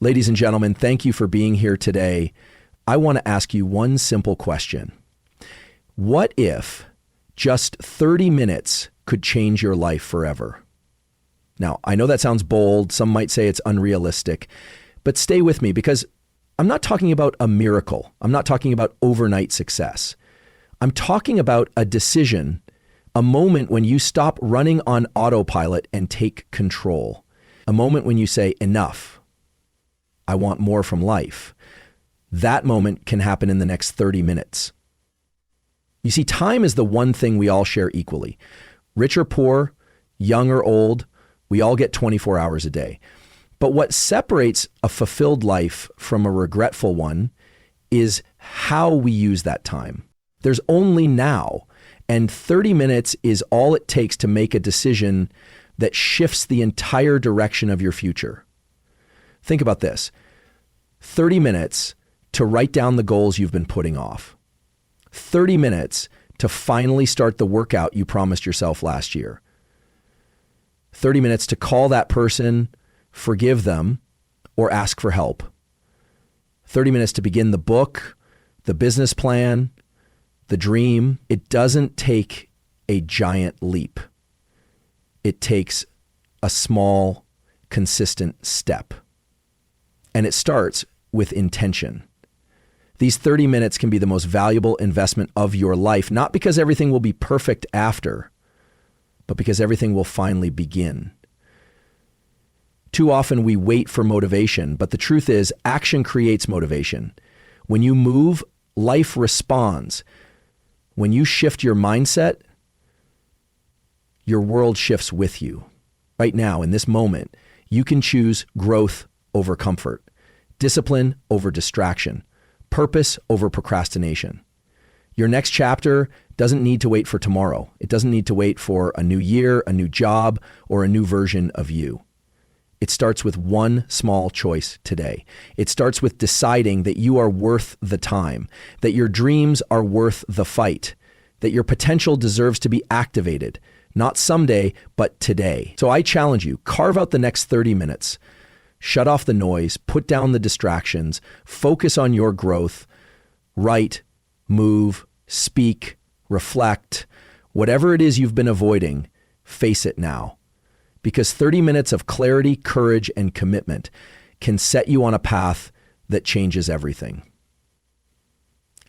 Ladies and gentlemen, thank you for being here today. I want to ask you one simple question. What if just 30 minutes could change your life forever? Now, I know that sounds bold. Some might say it's unrealistic, but stay with me because I'm not talking about a miracle. I'm not talking about overnight success. I'm talking about a decision, a moment when you stop running on autopilot and take control. A moment when you say, enough. I want more from life. That moment can happen in the next 30 minutes. You see, time is the one thing we all share equally. Rich or poor, young or old, we all get 24 hours a day. But what separates a fulfilled life from a regretful one is how we use that time. There's only now, and 30 minutes is all it takes to make a decision that shifts the entire direction of your future. Think about this. 30 minutes to write down the goals you've been putting off. 30 minutes to finally start the workout you promised yourself last year. 30 minutes to call that person, forgive them, or ask for help. 30 minutes to begin the book, the business plan, the dream. It doesn't take a giant leap. It takes a small, consistent step. And it starts with intention. These 30 minutes can be the most valuable investment of your life, not because everything will be perfect after, but because everything will finally begin. Too often we wait for motivation, but the truth is action creates motivation. When you move, life responds. When you shift your mindset, your world shifts with you. Right now, in this moment, you can choose growth over comfort, discipline over distraction, purpose over procrastination. Your next chapter doesn't need to wait for tomorrow. It doesn't need to wait for a new year, a new job, or a new version of you. It starts with one small choice today. It starts with deciding that you are worth the time, that your dreams are worth the fight, that your potential deserves to be activated, not someday, but today. So I challenge you, carve out the next 30 minutes. Shut off the noise, put down the distractions, focus on your growth, write, move, speak, reflect. Whatever it is you've been avoiding, face it now. Because 30 minutes of clarity, courage, and commitment can set you on a path that changes everything.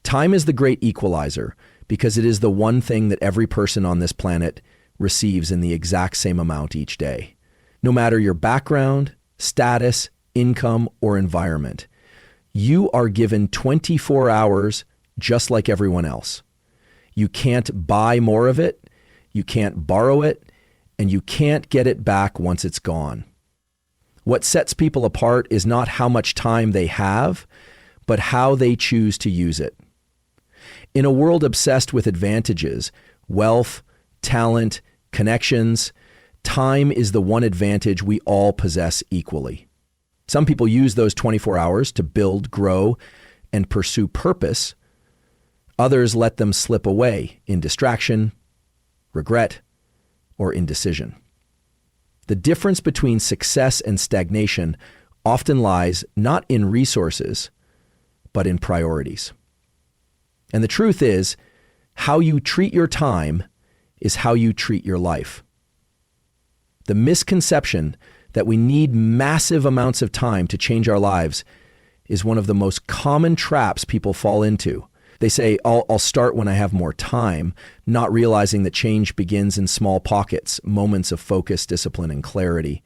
Time is the great equalizer because it is the one thing that every person on this planet receives in the exact same amount each day. No matter your background, status, income, or environment, you are given 24 hours just like everyone else. You can't buy more of it, you can't borrow it, and you can't get it back once it's gone. What sets people apart is not how much time they have, but how they choose to use it. In a world obsessed with advantages, wealth, talent, connections, time is the one advantage we all possess equally. Some people use those 24 hours to build, grow, and pursue purpose. Others let them slip away in distraction, regret, or indecision. The difference between success and stagnation often lies not in resources, but in priorities. And the truth is, how you treat your time is how you treat your life. The misconception that we need massive amounts of time to change our lives is one of the most common traps people fall into. They say, I'll start when I have more time, not realizing that change begins in small pockets, moments of focus, discipline, and clarity.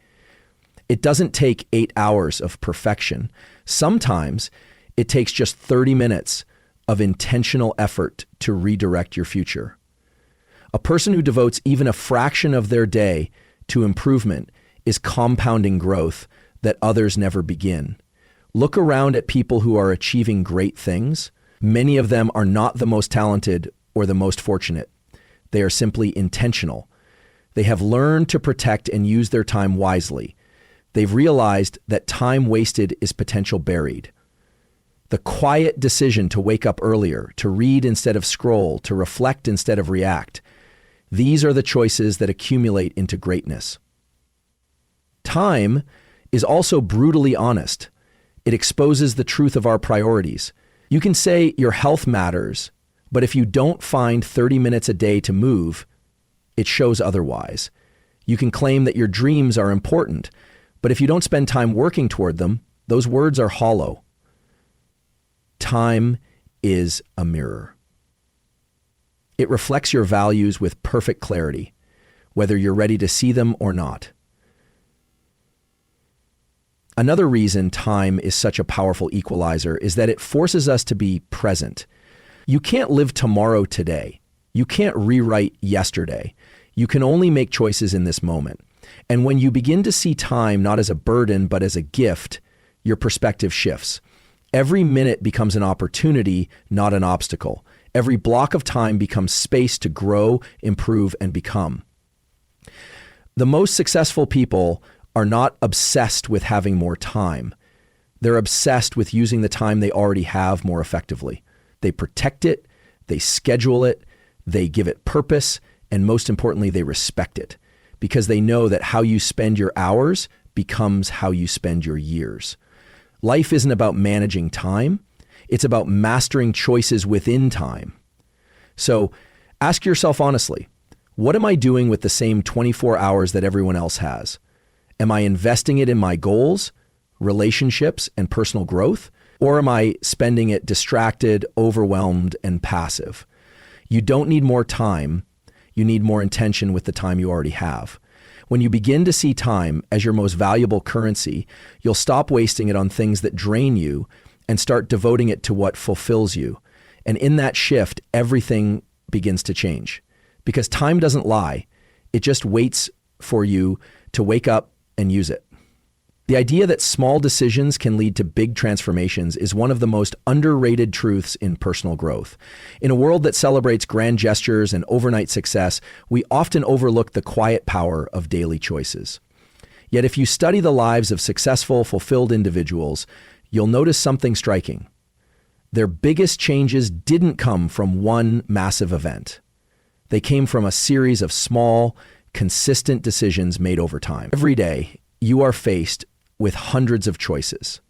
It doesn't take 8 hours of perfection. Sometimes it takes just 30 minutes of intentional effort to redirect your future. A person who devotes even a fraction of their day to improvement is compounding growth that others never begin. Look around at people who are achieving great things. Many of them are not the most talented or the most fortunate. They are simply intentional. They have learned to protect and use their time wisely. They've realized that time wasted is potential buried. The quiet decision to wake up earlier, to read instead of scroll, to reflect instead of react. These are the choices that accumulate into greatness. Time is also brutally honest. It exposes the truth of our priorities. You can say your health matters, but if you don't find 30 minutes a day to move, it shows otherwise. You can claim that your dreams are important, but if you don't spend time working toward them, those words are hollow. Time is a mirror. It reflects your values with perfect clarity, whether you're ready to see them or not. Another reason time is such a powerful equalizer is that it forces us to be present. You can't live tomorrow today. You can't rewrite yesterday. You can only make choices in this moment. And when you begin to see time not as a burden, but as a gift, your perspective shifts. Every minute becomes an opportunity, not an obstacle. Every block of time becomes space to grow, improve, and become. The most successful people are not obsessed with having more time. They're obsessed with using the time they already have more effectively. They protect it, they schedule it, they give it purpose, and most importantly, they respect it, because they know that how you spend your hours becomes how you spend your years. Life isn't about managing time. It's about mastering choices within time. So ask yourself honestly, what am I doing with the same 24 hours that everyone else has? Am I investing it in my goals, relationships, and personal growth? Or am I spending it distracted, overwhelmed, and passive? You don't need more time. You need more intention with the time you already have. When you begin to see time as your most valuable currency, you'll stop wasting it on things that drain you and start devoting it to what fulfills you. And in that shift, everything begins to change. Because time doesn't lie. It just waits for you to wake up and use it. The idea that small decisions can lead to big transformations is one of the most underrated truths in personal growth. In a world that celebrates grand gestures and overnight success, we often overlook the quiet power of daily choices. Yet if you study the lives of successful, fulfilled individuals, you'll notice something striking. Their biggest changes didn't come from one massive event. They came from a series of small, consistent decisions made over time. Every day, you are faced with hundreds of choices.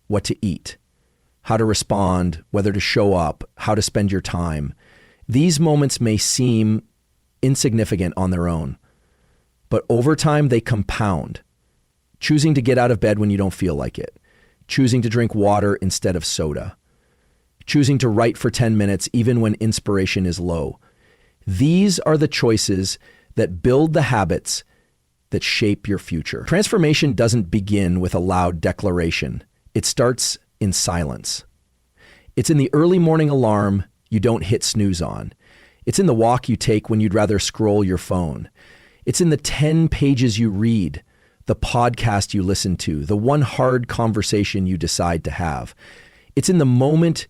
What to eat, how to respond, whether to show up, how to spend your time. These moments may seem insignificant on their own, but over time they compound. Choosing to get out of bed when you don't feel like it. Choosing to drink water instead of soda. Choosing to write for 10 minutes even when inspiration is low. These are the choices that build the habits that shape your future. Transformation doesn't begin with a loud declaration. It starts in silence. It's in the early morning alarm you don't hit snooze on. It's in the walk you take when you'd rather scroll your phone. It's in the 10 pages you read, the podcast you listen to, the one hard conversation you decide to have. It's in the moment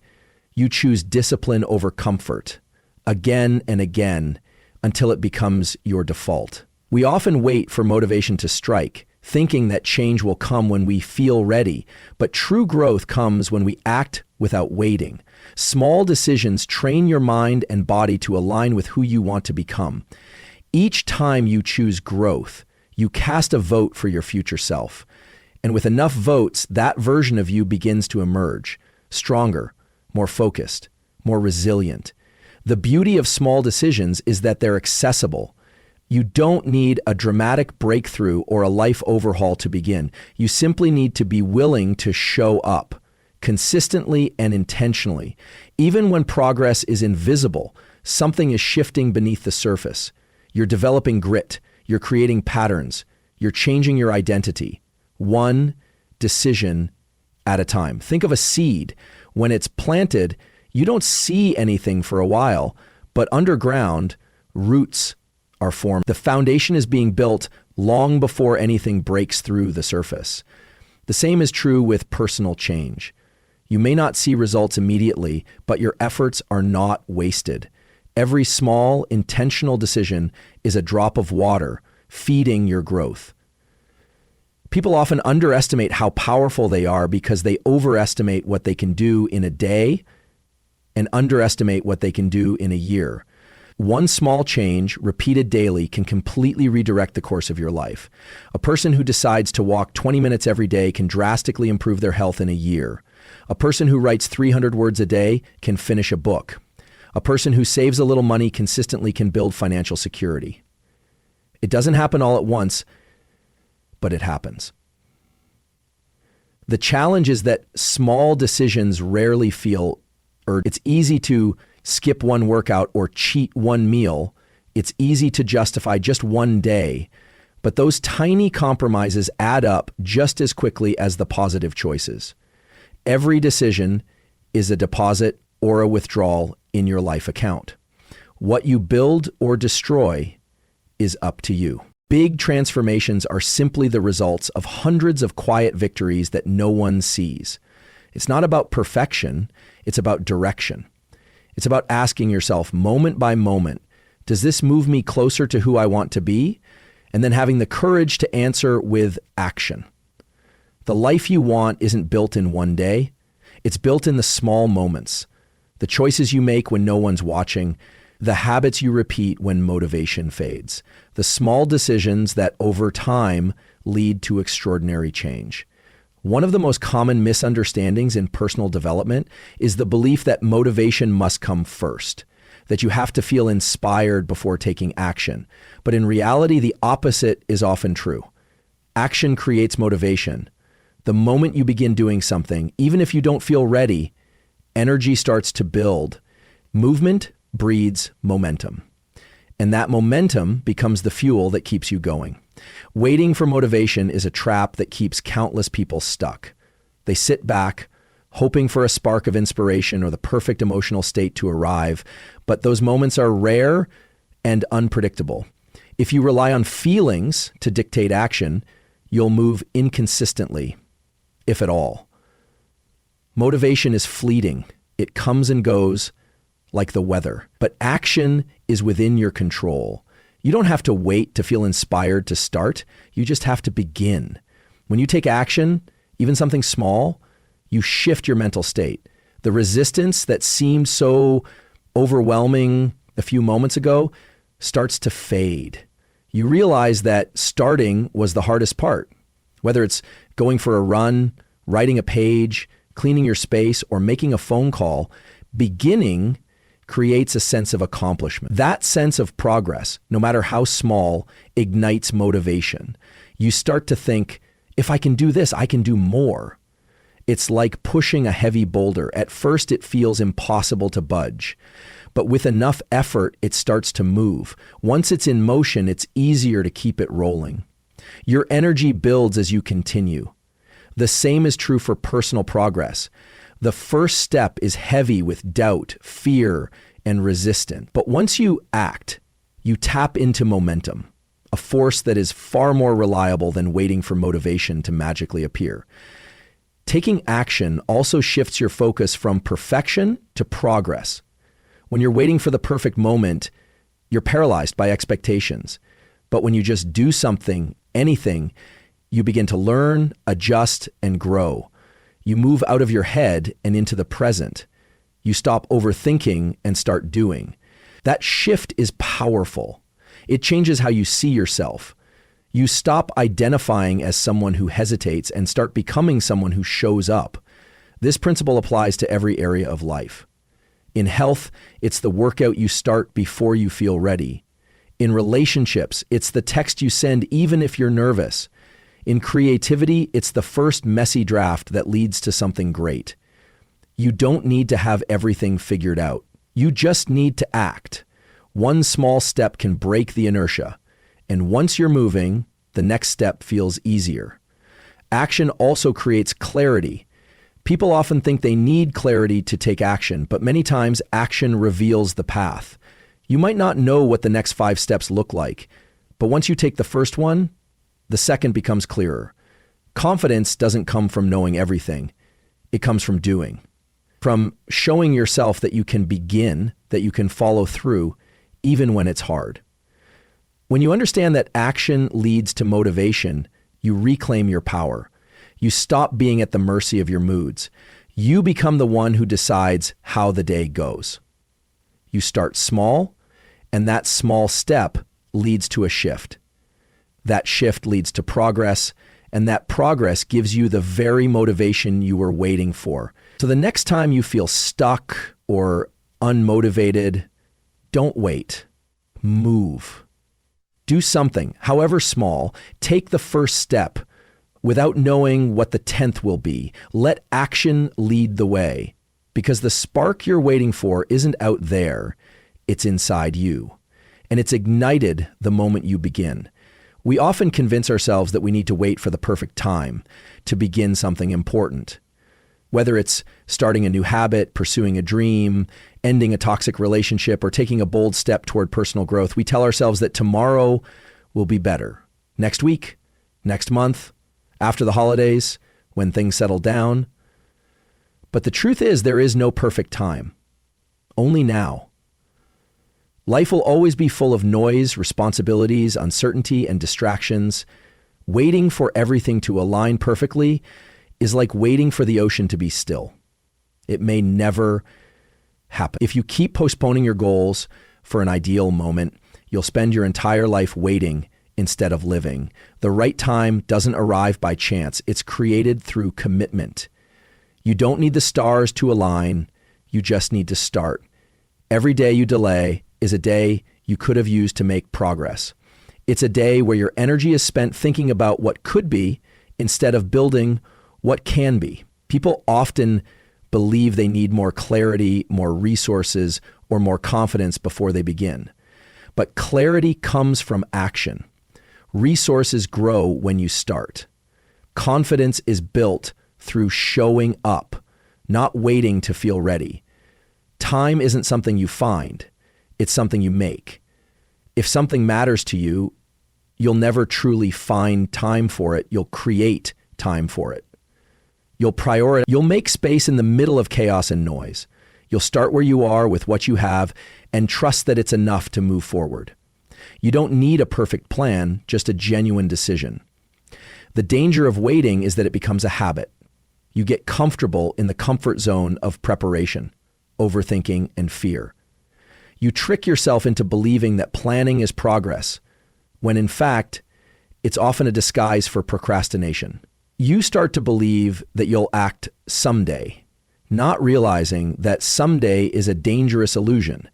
you choose discipline over comfort, again and again, until it becomes your default. We often wait for motivation to strike, thinking that change will come when we feel ready. But true growth comes when we act without waiting. Small decisions train your mind and body to align with who you want to become. Each time you choose growth, you cast a vote for your future self. And with enough votes, that version of you begins to emerge, stronger, more focused, more resilient. The beauty of small decisions is that they're accessible. You don't need a dramatic breakthrough or a life overhaul to begin. You simply need to be willing to show up consistently and intentionally. Even when progress is invisible, something is shifting beneath the surface. You're developing grit. You're creating patterns. You're changing your identity. One decision at a time. Think of a seed. When it's planted, you don't see anything for a while, but underground, roots are formed. The foundation is being built long before anything breaks through the surface. The same is true with personal change. You may not see results immediately, but your efforts are not wasted. Every small, intentional decision is a drop of water feeding your growth. People often underestimate how powerful they are because they overestimate what they can do in a day and underestimate what they can do in a year. One small change, repeated daily, can completely redirect the course of your life. A person who decides to walk 20 minutes every day can drastically improve their health in a year. A person who writes 300 words a day can finish a book. A person who saves a little money consistently can build financial security. It doesn't happen all at once, but it happens. The challenge is that small decisions rarely feel urgent. It's easy to skip one workout or cheat one meal. It's easy to justify just one day, but those tiny compromises add up just as quickly as the positive choices. Every decision is a deposit or a withdrawal in your life account. What you build or destroy is up to you. Big transformations are simply the results of hundreds of quiet victories that no one sees. It's not about perfection, it's about direction. It's about asking yourself moment by moment, does this move me closer to who I want to be? And then having the courage to answer with action. The life you want isn't built in one day. It's built in the small moments, the choices you make when no one's watching, the habits you repeat when motivation fades, the small decisions that over time lead to extraordinary change. One of the most common misunderstandings in personal development is the belief that motivation must come first, that you have to feel inspired before taking action. But in reality, the opposite is often true. Action creates motivation. The moment you begin doing something, even if you don't feel ready, energy starts to build. Movement breeds momentum. And that momentum becomes the fuel that keeps you going. Waiting for motivation is a trap that keeps countless people stuck. They sit back, hoping for a spark of inspiration or the perfect emotional state to arrive, but those moments are rare and unpredictable. If you rely on feelings to dictate action, you'll move inconsistently, if at all. Motivation is fleeting. It comes and goes like the weather, but action is within your control. You don't have to wait to feel inspired to start. You just have to begin. When you take action, even something small, you shift your mental state. The resistance that seemed so overwhelming a few moments ago starts to fade. You realize that starting was the hardest part. Whether it's going for a run, writing a page, cleaning your space, or making a phone call, beginning creates a sense of accomplishment. That sense of progress, no matter how small, ignites motivation. You start to think, if I can do this, I can do more. It's like pushing a heavy boulder. At first, it feels impossible to budge, but with enough effort, it starts to move. Once it's in motion, it's easier to keep it rolling. Your energy builds as you continue. The same is true for personal progress. The first step is heavy with doubt, fear, and resistance. But once you act, you tap into momentum, a force that is far more reliable than waiting for motivation to magically appear. Taking action also shifts your focus from perfection to progress. When you're waiting for the perfect moment, you're paralyzed by expectations. But when you just do something, anything, you begin to learn, adjust, and grow. You move out of your head and into the present. You stop overthinking and start doing. That shift is powerful. It changes how you see yourself. You stop identifying as someone who hesitates and start becoming someone who shows up. This principle applies to every area of life. In health, it's the workout you start before you feel ready. In relationships, it's the text you send even if you're nervous. In creativity, it's the first messy draft that leads to something great. You don't need to have everything figured out. You just need to act. One small step can break the inertia. And once you're moving, the next step feels easier. Action also creates clarity. People often think they need clarity to take action, but many times action reveals the path. You might not know what the next 5 steps look like, but once you take the first one, the second becomes clearer. Confidence doesn't come from knowing everything. It comes from doing. From showing yourself that you can begin, that you can follow through, even when it's hard. When you understand that action leads to motivation, you reclaim your power. You stop being at the mercy of your moods. You become the one who decides how the day goes. You start small, And that small step leads to a shift. That shift leads to progress, and that progress gives you the very motivation you were waiting for. So the next time you feel stuck or unmotivated, don't wait. Move. Do something, however small. Take the first step without knowing what the 10th will be. Let action lead the way, because the spark you're waiting for isn't out there, it's inside you. And it's ignited the moment you begin. We often convince ourselves that we need to wait for the perfect time to begin something important. Whether it's starting a new habit, pursuing a dream, ending a toxic relationship, or taking a bold step toward personal growth, we tell ourselves that tomorrow will be better. Next week, next month, after the holidays, when things settle down. But the truth is, there is no perfect time. Only now. Life will always be full of noise, responsibilities, uncertainty, and distractions. Waiting for everything to align perfectly is like waiting for the ocean to be still. It may never happen. If you keep postponing your goals for an ideal moment, you'll spend your entire life waiting instead of living. The right time doesn't arrive by chance. It's created through commitment. You don't need the stars to align. You just need to start. Every day you delay is a day you could have used to make progress. It's a day where your energy is spent thinking about what could be instead of building what can be. People often believe they need more clarity, more resources, or more confidence before they begin. But clarity comes from action. Resources grow when you start. Confidence is built through showing up, not waiting to feel ready. Time isn't something you find. It's something you make. If something matters to you, you'll never truly find time for it. You'll create time for it. You'll prioritize. You'll make space in the middle of chaos and noise. You'll start where you are with what you have and trust that it's enough to move forward. You don't need a perfect plan, just a genuine decision. The danger of waiting is that it becomes a habit. You get comfortable in the comfort zone of preparation, overthinking, and fear. You trick yourself into believing that planning is progress, when in fact, it's often a disguise for procrastination. You start to believe that you'll act someday, not realizing that someday is a dangerous illusion.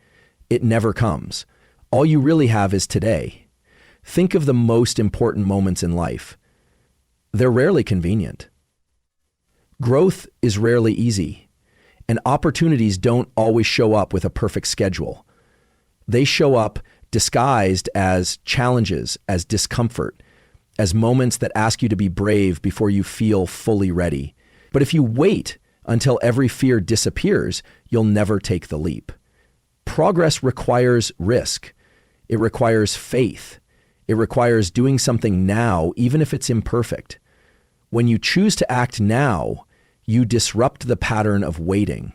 It never comes. All you really have is today. Think of the most important moments in life. They're rarely convenient. Growth is rarely easy, and opportunities don't always show up with a perfect schedule. They show up disguised as challenges, as discomfort, as moments that ask you to be brave before you feel fully ready. But if you wait until every fear disappears, you'll never take the leap. Progress requires risk. It requires faith. It requires doing something now, even if it's imperfect. When you choose to act now, you disrupt the pattern of waiting.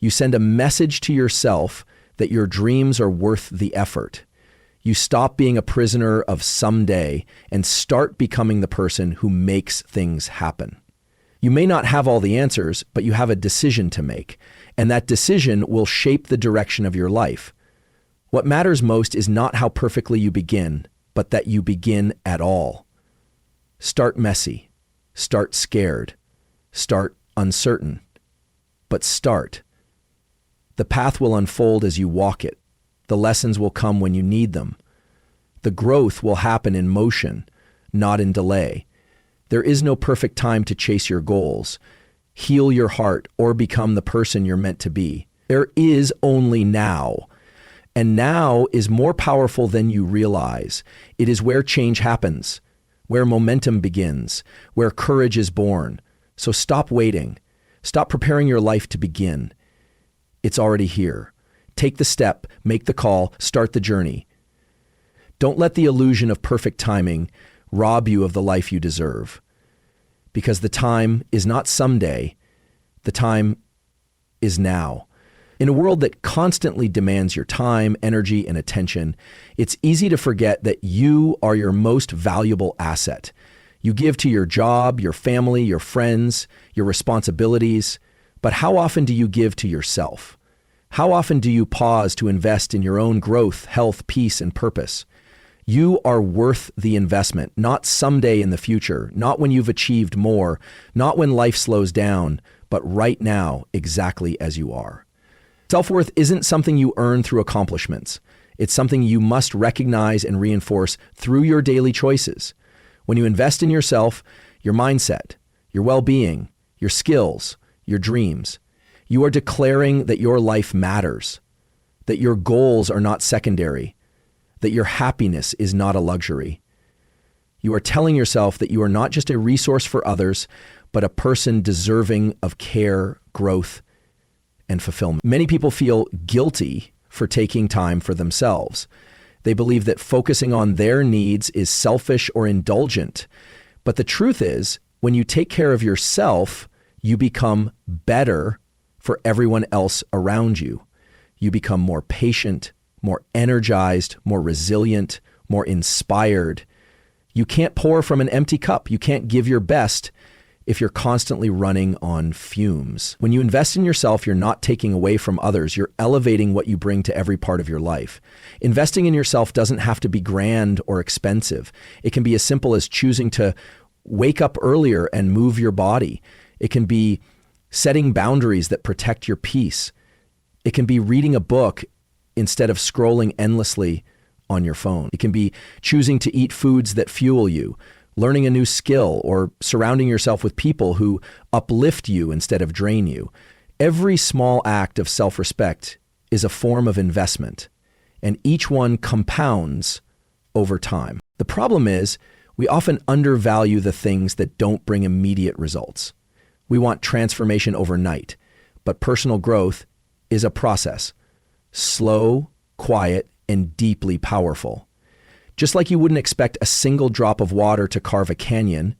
You send a message to yourself that your dreams are worth the effort. You stop being a prisoner of someday and start becoming the person who makes things happen. You may not have all the answers, but you have a decision to make, and that decision will shape the direction of your life. What matters most is not how perfectly you begin, but that you begin at all. Start messy, start scared, start uncertain, but start. The path will unfold as you walk it. The lessons will come when you need them. The growth will happen in motion, not in delay. There is no perfect time to chase your goals, heal your heart, or become the person you're meant to be. There is only now. And now is more powerful than you realize. It is where change happens, where momentum begins, where courage is born. So stop waiting. Stop preparing your life to begin. It's already here. Take the step, make the call, start the journey. Don't let the illusion of perfect timing rob you of the life you deserve. Because the time is not someday, the time is now. In a world that constantly demands your time, energy, and attention, it's easy to forget that you are your most valuable asset. You give to your job, your family, your friends, your responsibilities, but how often do you give to yourself? How often do you pause to invest in your own growth, health, peace, and purpose? You are worth the investment, not someday in the future, not when you've achieved more, not when life slows down, but right now, exactly as you are. Self-worth isn't something you earn through accomplishments. It's something you must recognize and reinforce through your daily choices. When you invest in yourself, your mindset, your well-being, your skills, your dreams, you are declaring that your life matters, that your goals are not secondary, that your happiness is not a luxury. You are telling yourself that you are not just a resource for others, but a person deserving of care, growth, and fulfillment. Many people feel guilty for taking time for themselves. They believe that focusing on their needs is selfish or indulgent. But the truth is, when you take care of yourself, you become better for everyone else around you. You become more patient, more energized, more resilient, more inspired. You can't pour from an empty cup. You can't give your best if you're constantly running on fumes. When you invest in yourself, you're not taking away from others. You're elevating what you bring to every part of your life. Investing in yourself doesn't have to be grand or expensive. It can be as simple as choosing to wake up earlier and move your body. It can be setting boundaries that protect your peace. It can be reading a book instead of scrolling endlessly on your phone. It can be choosing to eat foods that fuel you, learning a new skill, or surrounding yourself with people who uplift you instead of drain you. Every small act of self-respect is a form of investment, and each one compounds over time. The problem is, we often undervalue the things that don't bring immediate results. We want transformation overnight, but personal growth is a process. Slow, quiet, and deeply powerful. Just like you wouldn't expect a single drop of water to carve a canyon,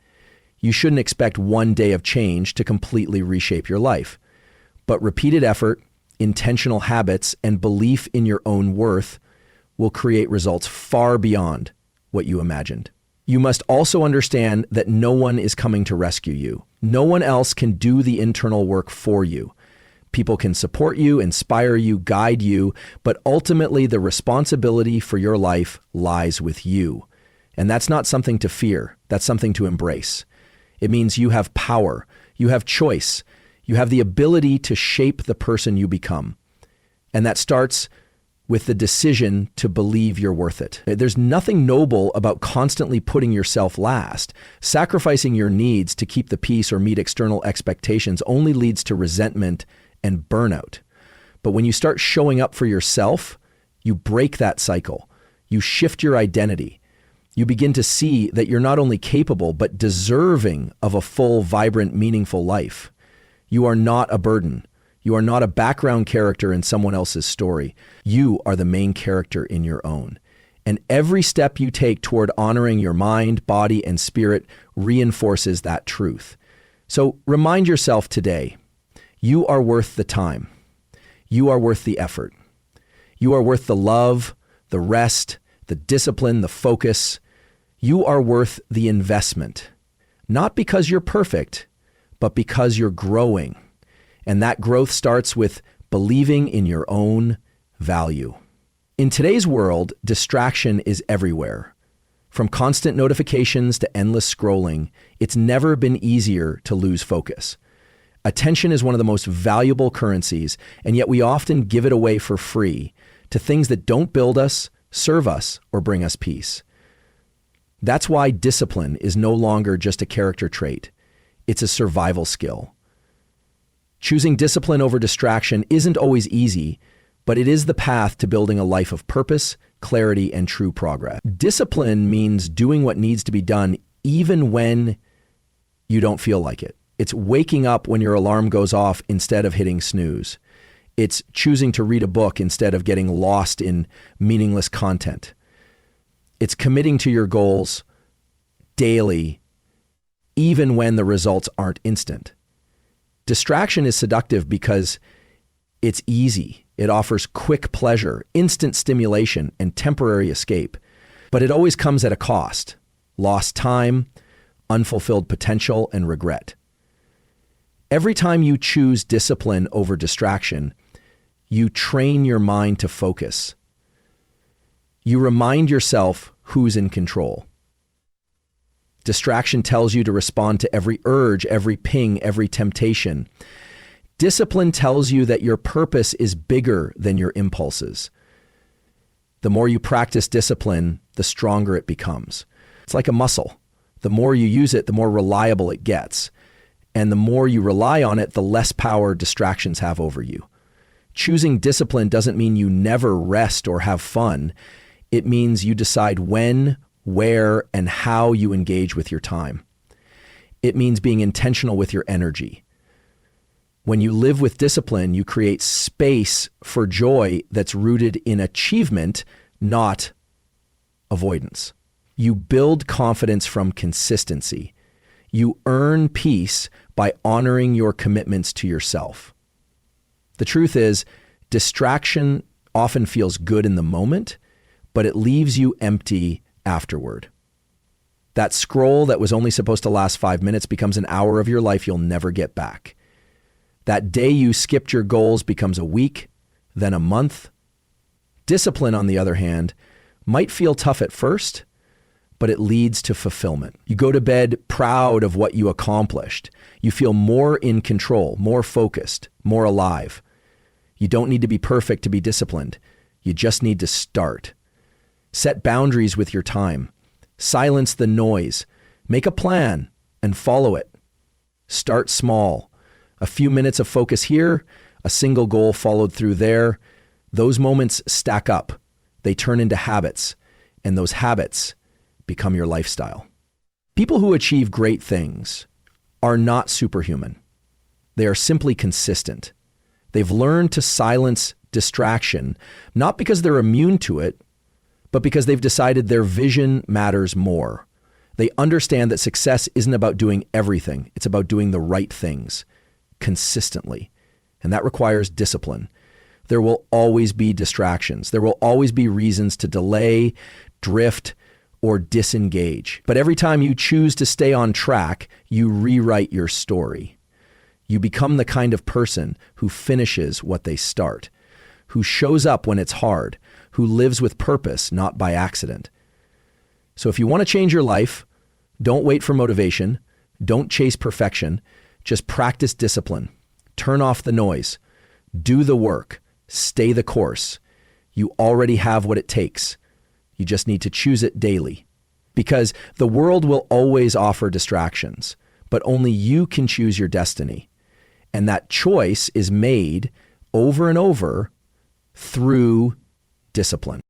you shouldn't expect one day of change to completely reshape your life. But repeated effort, intentional habits, and belief in your own worth will create results far beyond what you imagined. You must also understand that no one is coming to rescue you. No one else can do the internal work for you. People can support you, inspire you, guide you, but ultimately the responsibility for your life lies with you. And that's not something to fear. That's something to embrace. It means you have power. You have choice. You have the ability to shape the person you become. And that starts with the decision to believe you're worth it. There's nothing noble about constantly putting yourself last. Sacrificing your needs to keep the peace or meet external expectations only leads to resentment and burnout. But when you start showing up for yourself, you break that cycle. You shift your identity. You begin to see that you're not only capable, but deserving of a full, vibrant, meaningful life. You are not a burden. You are not a background character in someone else's story. You are the main character in your own. And every step you take toward honoring your mind, body, and spirit reinforces that truth. So remind yourself today, you are worth the time. You are worth the effort. You are worth the love, the rest, the discipline, the focus. You are worth the investment. Not because you're perfect, but because you're growing. And that growth starts with believing in your own value. In today's world, distraction is everywhere. From constant notifications to endless scrolling, it's never been easier to lose focus. Attention is one of the most valuable currencies, and yet we often give it away for free to things that don't build us, serve us, or bring us peace. That's why discipline is no longer just a character trait. It's a survival skill. Choosing discipline over distraction isn't always easy, but it is the path to building a life of purpose, clarity, and true progress. Discipline means doing what needs to be done even when you don't feel like it. It's waking up when your alarm goes off instead of hitting snooze. It's choosing to read a book instead of getting lost in meaningless content. It's committing to your goals daily, even when the results aren't instant. Distraction is seductive because it's easy. It offers quick pleasure, instant stimulation, and temporary escape. But it always comes at a cost: lost time, unfulfilled potential, and regret. Every time you choose discipline over distraction, You train your mind to focus. You remind yourself who's in control. Distraction tells you to respond to every urge, every ping, every temptation. Discipline tells you that your purpose is bigger than your impulses. The more you practice discipline, the stronger it becomes. It's like a muscle. The more you use it, the more reliable it gets. And the more you rely on it, the less power distractions have over you. Choosing discipline doesn't mean you never rest or have fun. It means you decide when, where, and how you engage with your time. It means being intentional with your energy. When you live with discipline, you create space for joy that's rooted in achievement, not avoidance. You build confidence from consistency. You earn peace by honoring your commitments to yourself. The truth is, distraction often feels good in the moment, but it leaves you empty afterward. That scroll that was only supposed to last 5 minutes becomes an hour of your life you'll never get back. That day you skipped your goals becomes a week, then a month. Discipline, on the other hand, might feel tough at first, but it leads to fulfillment. You go to bed proud of what you accomplished. You feel more in control, more focused, more alive. You don't need to be perfect to be disciplined. You just need to start. Set boundaries with your time. Silence the noise. Make a plan and follow it. Start small. A few minutes of focus here, a single goal followed through there. Those moments stack up. They turn into habits, and those habits become your lifestyle. People who achieve great things are not superhuman. They are simply consistent. They've learned to silence distraction, not because they're immune to it, but because they've decided their vision matters more. They understand that success isn't about doing everything. It's about doing the right things consistently. And that requires discipline. There will always be distractions. There will always be reasons to delay, drift, or disengage. But every time you choose to stay on track, you rewrite your story. You become the kind of person who finishes what they start, who shows up when it's hard, who lives with purpose, not by accident. So if you want to change your life, don't wait for motivation. Don't chase perfection. Just practice discipline. Turn off the noise. Do the work. Stay the course. You already have what it takes. You just need to choose it daily. Because the world will always offer distractions, but only you can choose your destiny. And that choice is made over and over through discipline.